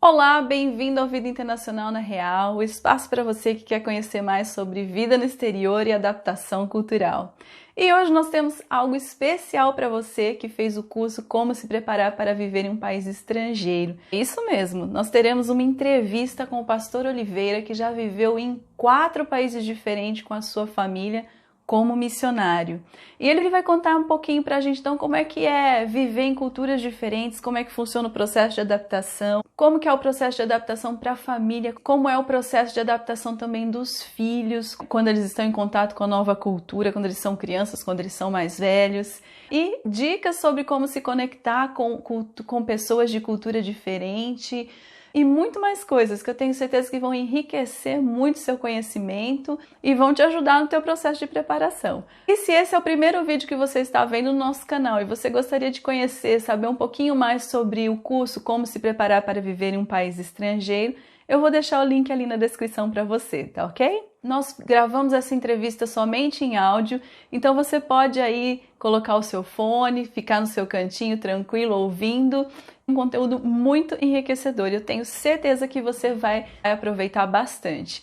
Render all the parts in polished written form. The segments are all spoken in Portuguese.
Olá, bem-vindo ao Vida Internacional na Real, o espaço para você que quer conhecer mais sobre vida no exterior e adaptação cultural. E hoje nós temos algo especial para você que fez o curso Como se preparar para viver em um país estrangeiro. Isso mesmo, nós teremos uma entrevista com o pastor Oliveira, que já viveu em 4 países diferentes com a sua família como missionário. E ele vai contar um pouquinho para a gente, então, como é que é viver em culturas diferentes, como é que funciona o processo de adaptação, como que é o processo de adaptação para a família, como é o processo de adaptação também dos filhos, quando eles estão em contato com a nova cultura, quando eles são crianças, quando eles são mais velhos, e dicas sobre como se conectar com pessoas de cultura diferente, e muito mais coisas que eu tenho certeza que vão enriquecer muito seu conhecimento e vão te ajudar no teu processo de preparação. E se esse é o primeiro vídeo que você está vendo no nosso canal e você gostaria de conhecer, saber um pouquinho mais sobre o curso Como se preparar para viver em um país estrangeiro, eu vou deixar o link ali na descrição para você, tá ok? Nós gravamos essa entrevista somente em áudio, então você pode aí colocar o seu fone, ficar no seu cantinho tranquilo ouvindo. Um conteúdo muito enriquecedor. Eu tenho certeza que você vai aproveitar bastante.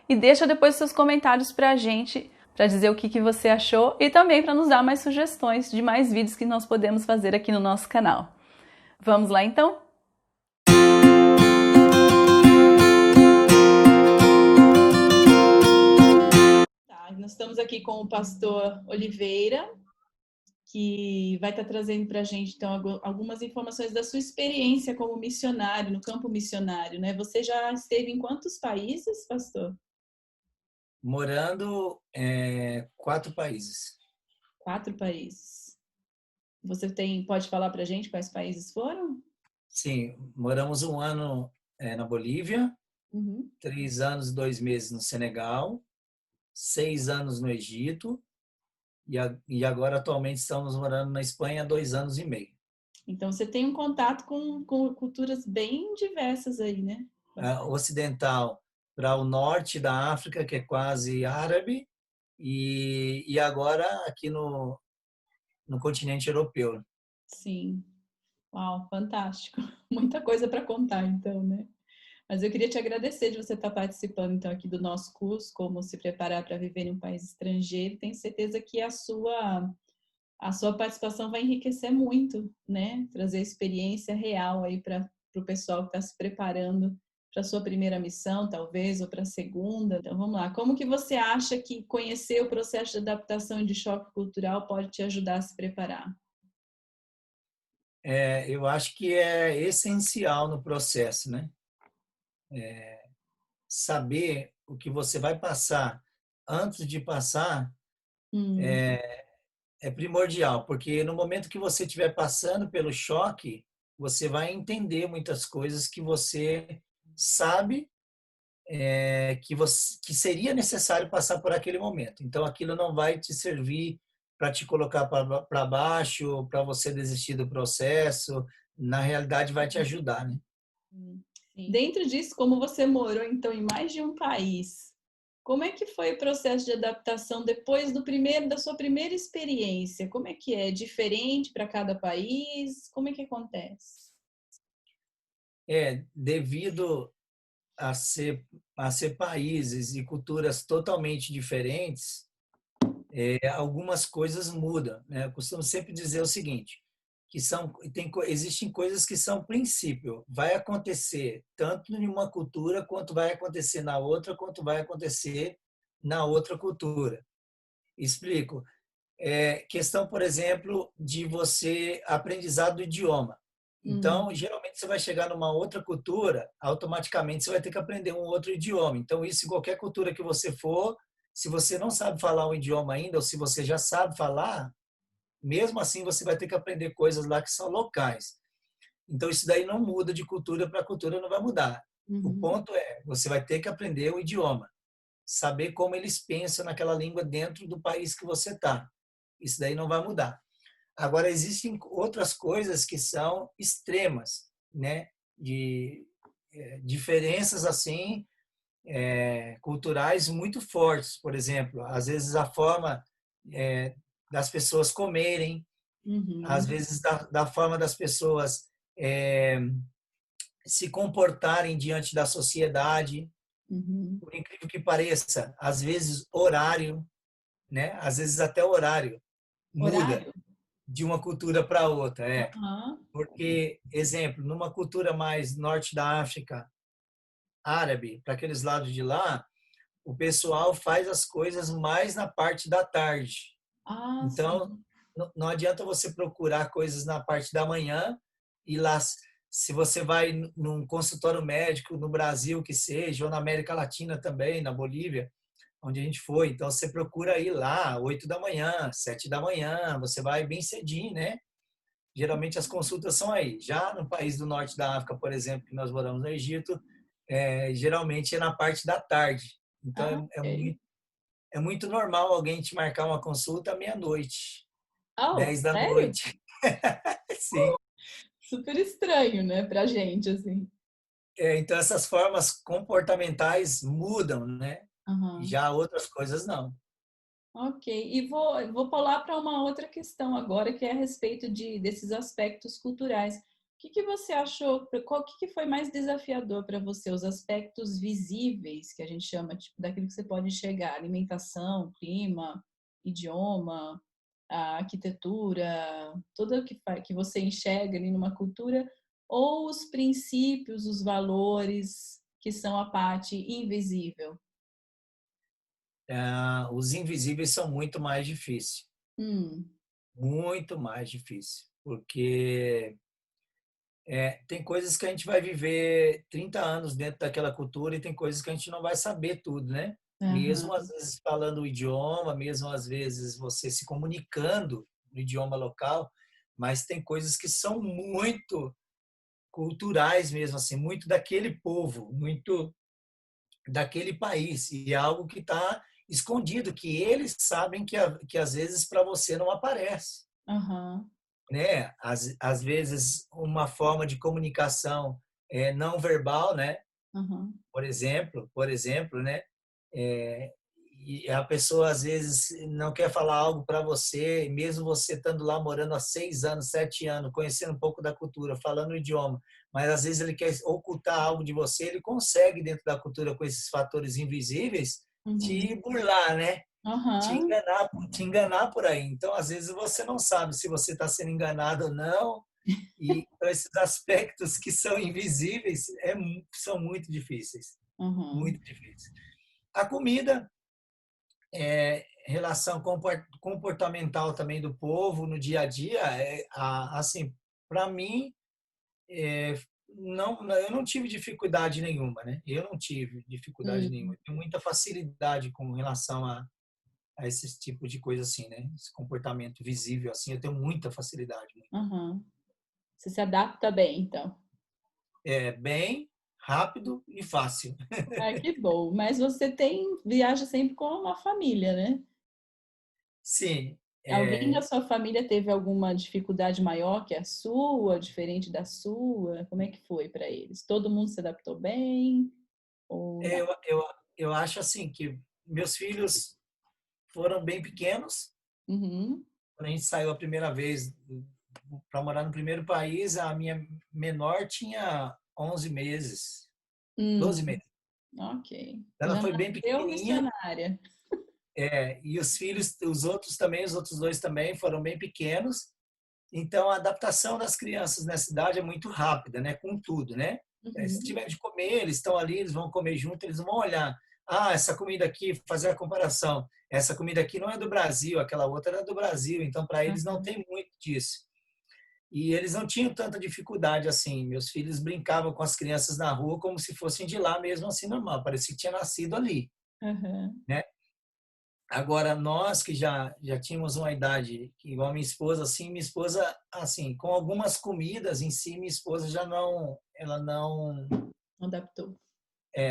E deixa depois seus comentários pra gente, para dizer o que você achou e também para nos dar mais sugestões de mais vídeos que nós podemos fazer aqui no nosso canal. Vamos lá então? Tá, nós estamos aqui com o pastor Oliveira, que vai estar trazendo para a gente, então, algumas informações da sua experiência como missionário, no campo missionário, né? Você já esteve em quantos países, pastor? Morando em 4 países. 4 países. Você pode falar para a gente quais países foram? Sim, moramos um ano na Bolívia, Uhum. 3 anos e 2 meses no Senegal, 6 anos no Egito e agora atualmente estamos morando na Espanha há 2 anos e meio. Então você tem um contato com culturas bem diversas aí, né? Ocidental para o norte da África, que é quase árabe, e agora aqui no continente europeu. Sim. Uau, fantástico. Muita coisa para contar, então, né? Mas eu queria te agradecer de você estar participando, então, aqui do nosso curso, Como se preparar para viver em um país estrangeiro. Tenho certeza que a sua participação vai enriquecer muito, né? Trazer experiência real aí para o pessoal que está se preparando para a sua primeira missão, talvez, ou para a segunda. Então, vamos lá. Como que você acha que conhecer o processo de adaptação e de choque cultural pode te ajudar a se preparar? Eu acho que é essencial no processo, né? Saber o que você vai passar antes de passar Hum, é primordial, porque no momento que você estiver passando pelo choque, você vai entender muitas coisas que você sabe que seria necessário passar por aquele momento. Então, aquilo não vai te servir para te colocar para baixo, para você desistir do processo. Na realidade, vai te ajudar, né? hum, sim. Dentro disso, como você morou então em mais de um país, como é que foi o processo de adaptação depois da sua primeira experiência? Como é que é? Diferente para cada país? Como é que acontece? Devido a ser países e culturas totalmente diferentes, algumas coisas mudam, né? Eu costumo sempre dizer o seguinte, que existem coisas que são princípio, vai acontecer tanto em uma cultura quanto vai acontecer na outra, quanto vai acontecer na outra cultura. Explico. Questão, por exemplo, de você aprendizado do idioma. Hum, Então, geralmente você vai chegar numa outra cultura, automaticamente você vai ter que aprender um outro idioma. Então, isso em qualquer cultura que você for, se você não sabe falar um idioma ainda, ou se você já sabe falar, mesmo assim você vai ter que aprender coisas lá que são locais. Então, isso daí não muda de cultura para cultura, não vai mudar. O uhum, ponto é, você vai ter que aprender o idioma, saber como eles pensam naquela língua dentro do país que você está. Isso daí não vai mudar. Agora, existem outras coisas que são extremas, né? De diferenças assim culturais muito fortes. Por exemplo, às vezes a forma das pessoas comerem, às uhum, vezes da forma das pessoas é, se comportarem diante da sociedade, Uhum. por incrível que pareça, às vezes horário, né? Às vezes até o horário muda Horário? de uma cultura para outra, Aham. porque, exemplo, numa cultura mais norte da África, árabe, para aqueles lados de lá, o pessoal faz as coisas mais na parte da tarde. Ah, Então, sim. não adianta você procurar coisas na parte da manhã e lá, se você vai num consultório médico no Brasil, que seja, ou na América Latina também, na Bolívia, onde a gente foi, então você procura ir lá, 8 da manhã, 7 da manhã, você vai bem cedinho, né? Geralmente as consultas são aí. Já no país do norte da África, por exemplo, que nós moramos no Egito, geralmente é na parte da tarde. Então Ah, ok. é muito normal alguém te marcar uma consulta à meia-noite, Oh, 10 da sério? noite. Sim. Super estranho, né, pra gente, assim. Então essas formas comportamentais mudam, né? Aham. Já outras coisas não. Ok, e vou pular para uma outra questão agora, que é a respeito desses aspectos culturais. O que que você achou, qual que foi mais desafiador para você? Os aspectos visíveis, que a gente chama, tipo, daquilo que você pode enxergar, alimentação, clima, idioma, a arquitetura, tudo que você enxerga ali numa cultura, ou os princípios, os valores, que são a parte invisível? Os invisíveis são muito mais difíceis, Hum, muito mais difícil, porque tem coisas que a gente vai viver 30 anos dentro daquela cultura e tem coisas que a gente não vai saber tudo, né? Mesmo às aham, vezes falando o idioma, mesmo às vezes você se comunicando no idioma local, mas tem coisas que são muito culturais mesmo, assim, muito daquele povo, muito daquele país e é algo que está escondido, que eles sabem que às vezes para você não aparece, aham. né? Às vezes uma forma de comunicação não verbal, né? Aham, Por exemplo, né? É, e a pessoa às vezes não quer falar algo para você, mesmo você estando lá morando há 6 anos, 7 anos, conhecendo um pouco da cultura, falando o idioma, mas às vezes ele quer ocultar algo de você, ele consegue dentro da cultura com esses fatores invisíveis uhum, te burlar, né? aham, Te enganar por aí. Então às vezes você não sabe se você está sendo enganado ou não. E então, esses aspectos que são invisíveis são muito difíceis, aham, muito difíceis. A comida, relação comportamental também do povo no dia a dia, assim, para mim, eu não tive dificuldade nenhuma, né? Eu não tive dificuldade nenhuma. hum, Eu tenho muita facilidade com relação a esse tipo de coisa assim, né? Esse comportamento visível assim, eu tenho muita facilidade. aham. Você se adapta bem, então. É bem rápido e fácil. Ah, que bom. Mas você viaja sempre com uma família, né? Sim, Alguém da sua família teve alguma dificuldade maior que a sua, diferente da sua? Como é que foi para eles? Todo mundo se adaptou bem ou não? eu acho assim que meus filhos foram bem pequenos. Uhum. Quando a gente saiu a primeira vez para morar no primeiro país, a minha menor tinha 11 meses, 12 Hum, meses. ok. Ela Já foi bem nasceu pequenininha, missionária. e os filhos, os outros também, os outros dois também foram bem pequenos. Então, a adaptação das crianças nessa idade é muito rápida, né? Com tudo, né? Se Uhum. tiver de comer, eles estão ali, eles vão comer junto, eles não vão olhar. Ah, essa comida aqui, fazer a comparação. Essa comida aqui não é do Brasil, aquela outra era do Brasil. Então, para eles não Aham. tem muito disso. E eles não tinham tanta dificuldade assim. Meus filhos brincavam com as crianças na rua como se fossem de lá mesmo assim normal. Parecia que tinha nascido ali, Aham. né? Agora, nós que já tínhamos uma idade, igual minha esposa, assim, minha esposa, assim, com algumas comidas em si, minha esposa já não, ela Adaptou.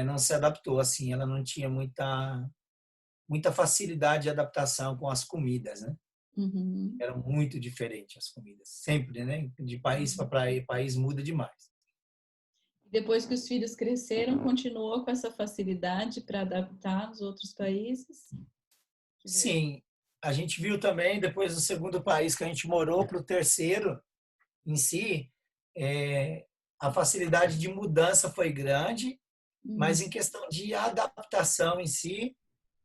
não se adaptou, assim, ela não tinha muita facilidade de adaptação com as comidas, né? Uhum. Eram muito diferentes as comidas, sempre, né? De país para país muda demais. Depois que os filhos cresceram, continuou com essa facilidade para adaptar aos outros países? Que bom. Sim, a gente viu também, depois do segundo país que a gente morou, para o terceiro em si, a facilidade de mudança foi grande, mas Uhum. em questão de adaptação em si,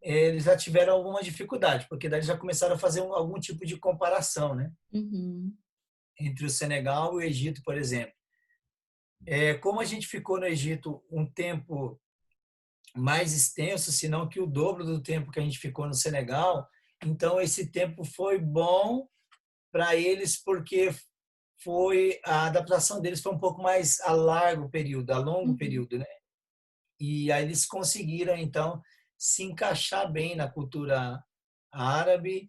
eles já tiveram alguma dificuldade, porque daí eles já começaram a fazer algum tipo de comparação, né? Uhum. Entre o Senegal e o Egito, por exemplo. Como a gente ficou no Egito um tempo mais extenso, se não que o dobro do tempo que a gente ficou no Senegal, então esse tempo foi bom para eles porque a adaptação deles foi um pouco mais a largo período, a longo Uhum. período, né? E aí eles conseguiram então se encaixar bem na cultura árabe.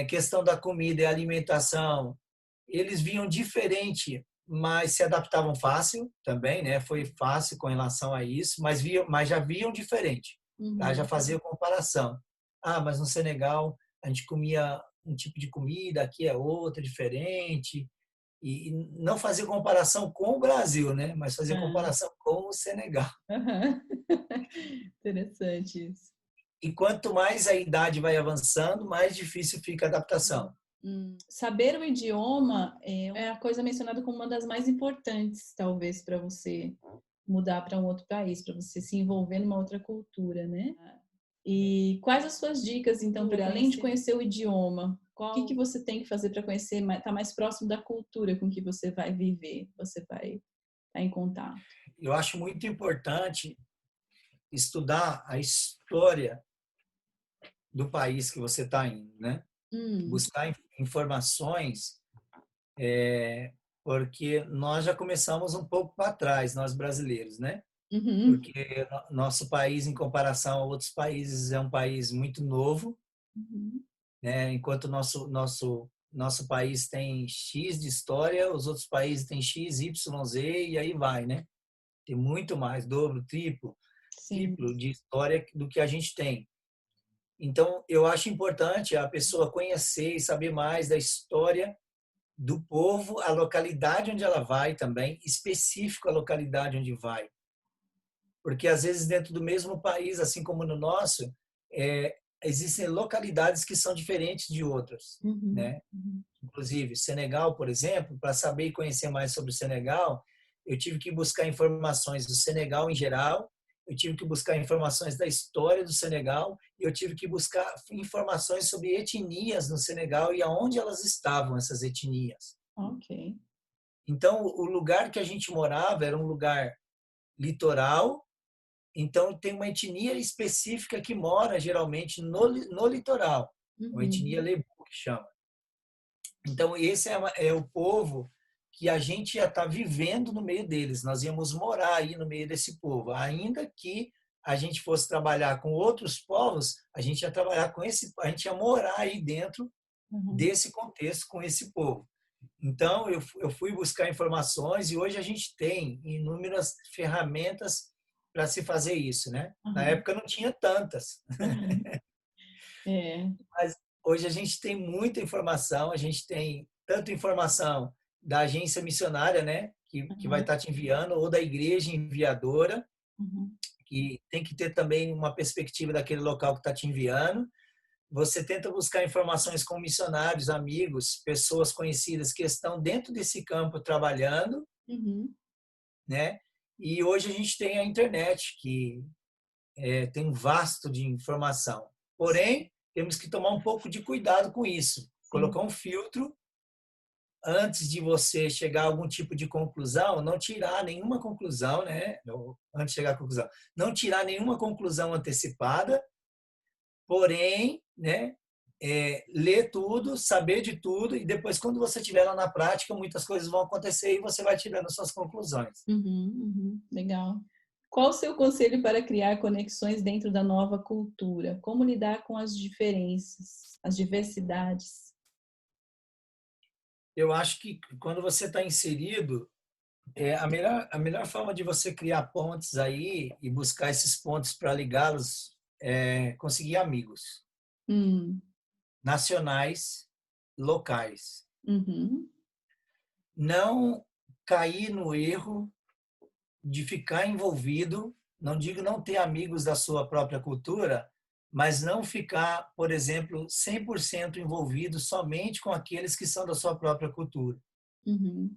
Questão da comida e alimentação, eles vinham diferente, mas se adaptavam fácil também, né? Foi fácil com relação a isso, mas já viam diferente, tá? Já Uhum. fazia comparação. Ah, mas no Senegal a gente comia um tipo de comida, aqui é outra, diferente. E não fazia comparação com o Brasil, né? Mas fazia Ah, comparação com o Senegal. aham. Interessante isso. E quanto mais a idade vai avançando, mais difícil fica a adaptação. Saber o idioma é a coisa mencionada como uma das mais importantes, talvez, para você mudar para um outro país, para você se envolver numa outra cultura, né? E quais as suas dicas, então, para além de conhecer o idioma, o que que você tem que fazer para conhecer, estar mais próximo da cultura com que você vai viver, você vai estar em contato? Eu acho muito importante estudar a história do país que você está indo, né? Hum, Buscar informações, porque nós já começamos um pouco para trás, nós brasileiros, né? uhum, Porque nosso país, em comparação a outros países, é um país muito novo, uhum, né? Enquanto nosso país tem X de história, os outros países têm X, Y, Z e aí vai, né? Tem muito mais, dobro, sim, triplo de história do que a gente tem. Então, eu acho importante a pessoa conhecer e saber mais da história do povo, a localidade onde ela vai também, específico a localidade onde vai. Porque, às vezes, dentro do mesmo país, assim como no nosso, existem localidades que são diferentes de outras, uhum, né? uhum, Inclusive, Senegal, por exemplo, para saber e conhecer mais sobre o Senegal, eu tive que buscar informações do Senegal em geral, eu tive que buscar informações da história do Senegal, e eu tive que buscar informações sobre etnias no Senegal e aonde elas estavam, essas etnias. ok, Então, o lugar que a gente morava era um lugar litoral, então tem uma etnia específica que mora geralmente no litoral, uma etnia uhum, Lebu que chama. Então, esse é o povo que a gente ia estar vivendo no meio deles, nós íamos morar aí no meio desse povo. Ainda que a gente fosse trabalhar com outros povos, a gente ia trabalhar com a gente ia morar aí dentro uhum, desse contexto com esse povo. Então, eu fui buscar informações e hoje a gente tem inúmeras ferramentas para se fazer isso, né? Na uhum, época não tinha tantas, uhum. É, mas hoje a gente tem muita informação, a gente tem tanto informação da agência missionária, né, que vai uhum, estar te enviando, ou da igreja enviadora, uhum, que tem que ter também uma perspectiva daquele local que está te enviando. Você tenta buscar informações com missionários, amigos, pessoas conhecidas que estão dentro desse campo trabalhando, uhum. né? E hoje a gente tem a internet, que tem um vasto de informação. Porém, temos que tomar um pouco de cuidado com isso. Sim. Colocar um filtro antes de você chegar a algum tipo de conclusão, não tirar nenhuma conclusão, né? Antes de chegar à conclusão, não tirar nenhuma conclusão antecipada, porém, né? Ler tudo, saber de tudo e depois, quando você estiver lá na prática, muitas coisas vão acontecer e você vai tirando suas conclusões. Uhum, uhum, legal. Qual o seu conselho para criar conexões dentro da nova cultura? Como lidar com as diferenças, as diversidades? Eu acho que quando você está inserido, a melhor forma de você criar pontes aí e buscar esses pontos para ligá-los é conseguir amigos Hum, nacionais, locais. uhum, Não cair no erro de ficar envolvido, não digo não ter amigos da sua própria cultura, mas não ficar, por exemplo, 100% envolvido somente com aqueles que são da sua própria cultura. uhum,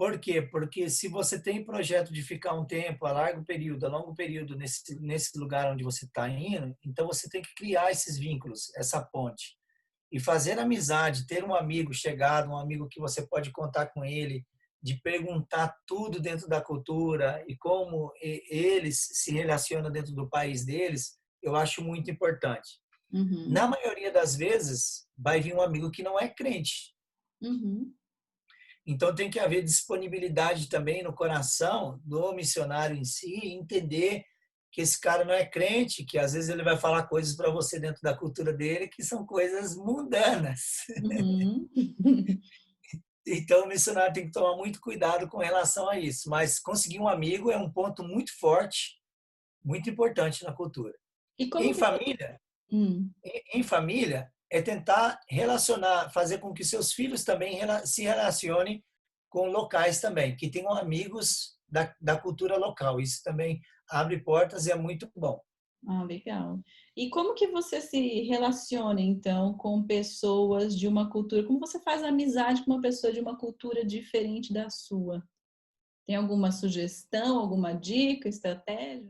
Por quê? Porque se você tem projeto de ficar um tempo, a longo período nesse lugar onde você está indo, então você tem que criar esses vínculos, essa ponte. E fazer amizade, ter um amigo chegado, um amigo que você pode contar com ele, de perguntar tudo dentro da cultura e como eles se relacionam dentro do país deles, eu acho muito importante. Uhum, Na maioria das vezes, vai vir um amigo que não é crente. uhum, Então tem que haver disponibilidade também no coração do missionário em si, entender que esse cara não é crente, que às vezes ele vai falar coisas para você dentro da cultura dele que são coisas mundanas. uhum. Então o missionário tem que tomar muito cuidado com relação a isso. Mas conseguir um amigo é um ponto muito forte, muito importante na cultura. E como Em que você... família, Hum. em família é tentar relacionar, fazer com que seus filhos também se relacionem com locais também, que tenham amigos da cultura local. Isso também abre portas e é muito bom. Ah, legal. E como que você se relaciona, então, com pessoas de uma cultura? Como você faz amizade com uma pessoa de uma cultura diferente da sua? Tem alguma sugestão, alguma dica, estratégia?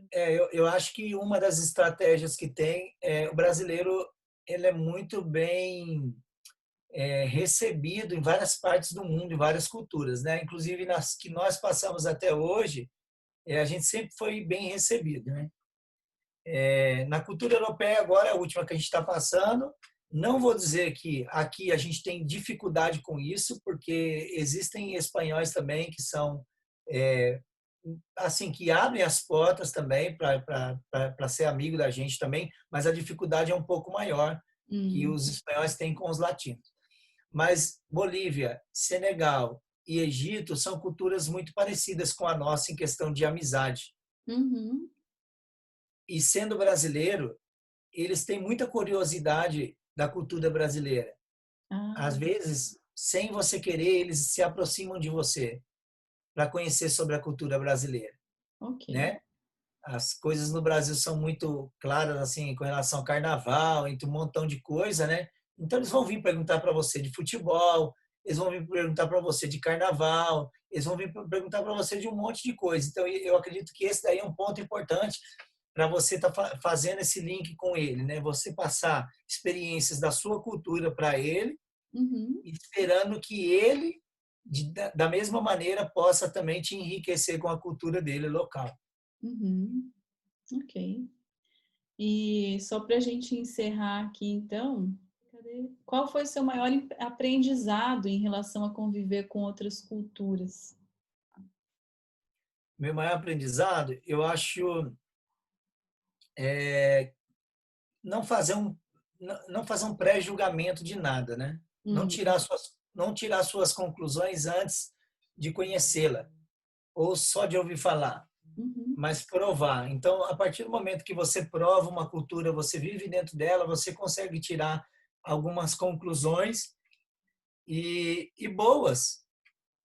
Eu acho que uma das estratégias que tem é o brasileiro, ele é muito bem recebido em várias partes do mundo, em várias culturas, né? Inclusive nas que nós passamos até hoje, a gente sempre foi bem recebido, né? Na cultura europeia, agora é a última que a gente está passando. Não vou dizer que aqui a gente tem dificuldade com isso, porque existem espanhóis também que são assim que abrem as portas também para ser amigo da gente também, mas a dificuldade é um pouco maior que Hum, os espanhóis têm com os latinos. Mas Bolívia, Senegal e Egito são culturas muito parecidas com a nossa em questão de amizade. uhum. E sendo brasileiro, eles têm muita curiosidade da cultura brasileira. Às Ah, vezes, sem você querer, eles se aproximam de você para conhecer sobre a cultura brasileira, ok. né? As coisas no Brasil são muito claras assim com relação ao carnaval, entre um montão de coisa, né? Então eles vão vir perguntar para você de futebol, eles vão vir perguntar para você de carnaval, eles vão vir perguntar para você de um monte de coisa. Então eu acredito que esse daí é um ponto importante para você estar fazendo esse link com ele, né? Você passar experiências da sua cultura para ele, Uhum, esperando que ele da mesma maneira possa também te enriquecer com a cultura dele local. uhum, ok. E só para a gente encerrar aqui, então, qual foi o seu maior aprendizado em relação a conviver com outras culturas? Meu maior aprendizado, eu acho, não fazer um não fazer um pré-julgamento de nada, né? Hum, Não tirar suas conclusões antes de conhecê-la ou só de ouvir falar, uhum, mas provar. Então, a partir do momento que você prova uma cultura, você vive dentro dela, você consegue tirar algumas conclusões e boas.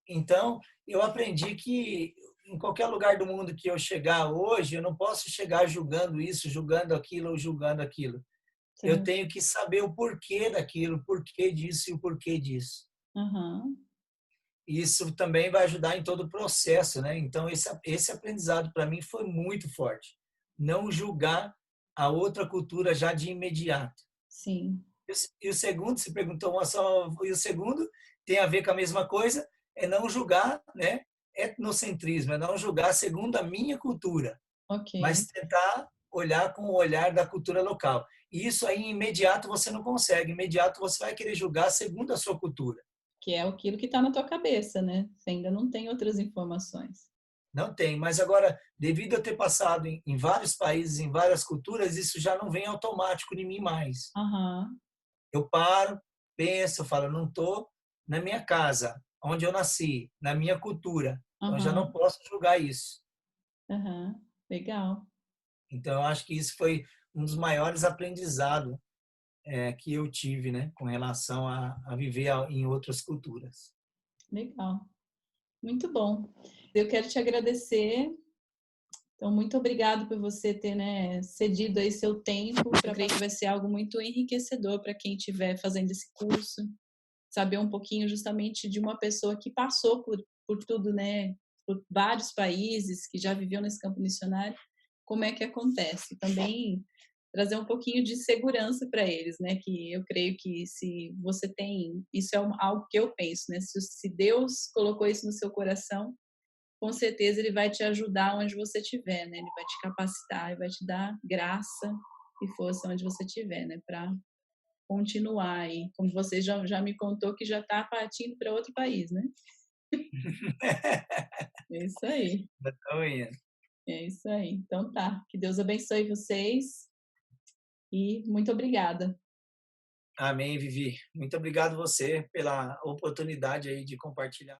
Então, eu aprendi que em qualquer lugar do mundo que eu chegar hoje, eu não posso chegar julgando isso, julgando aquilo ou julgando aquilo. Eu certo. tenho que saber o porquê daquilo, o porquê disso e o porquê disso. Aham, Isso também vai ajudar em todo o processo, né? Então, esse aprendizado para mim foi muito forte. Não julgar a outra cultura já de imediato. sim. E o segundo, se perguntou uma só, e o segundo tem a ver com a mesma coisa, é não julgar, né? Etnocentrismo, é não julgar segundo a minha cultura, Ok. mas tentar olhar com o olhar da cultura local. E isso aí, imediato, você não consegue. Imediato, você vai querer julgar segundo a sua cultura. Que é aquilo que está na tua cabeça, né? Você ainda não tem outras informações. Não tem. Mas agora, devido a ter passado em vários países, em várias culturas, isso já não vem automático em mim mais. Aham, Eu paro, penso, eu falo, não estou na minha casa, onde eu nasci, na minha cultura. Então, eu já não aham, posso julgar isso. aham. Legal, Então, eu acho que isso foi um dos maiores aprendizados que eu tive, né, com relação a viver em outras culturas. legal. Muito bom. Eu quero te agradecer. Então, muito obrigado por você ter, né, cedido aí seu tempo. Eu creio que vai ser algo muito enriquecedor para quem estiver fazendo esse curso. Saber um pouquinho justamente de uma pessoa que passou por tudo, né, por vários países, que já viveu nesse campo missionário, como é que acontece. Também trazer um pouquinho de segurança para eles, né, que eu creio que se você tem, isso é algo que eu penso, né, se Deus colocou isso no seu coração, com certeza ele vai te ajudar onde você estiver, né, ele vai te capacitar, ele vai te dar graça e força onde você estiver, né, para continuar aí, como você já me contou que já está partindo para outro país, né? É isso aí, Então, Ian, é isso aí. Então tá, que Deus abençoe vocês e muito obrigada. amém, Vivi. Muito obrigado você pela oportunidade aí de compartilhar.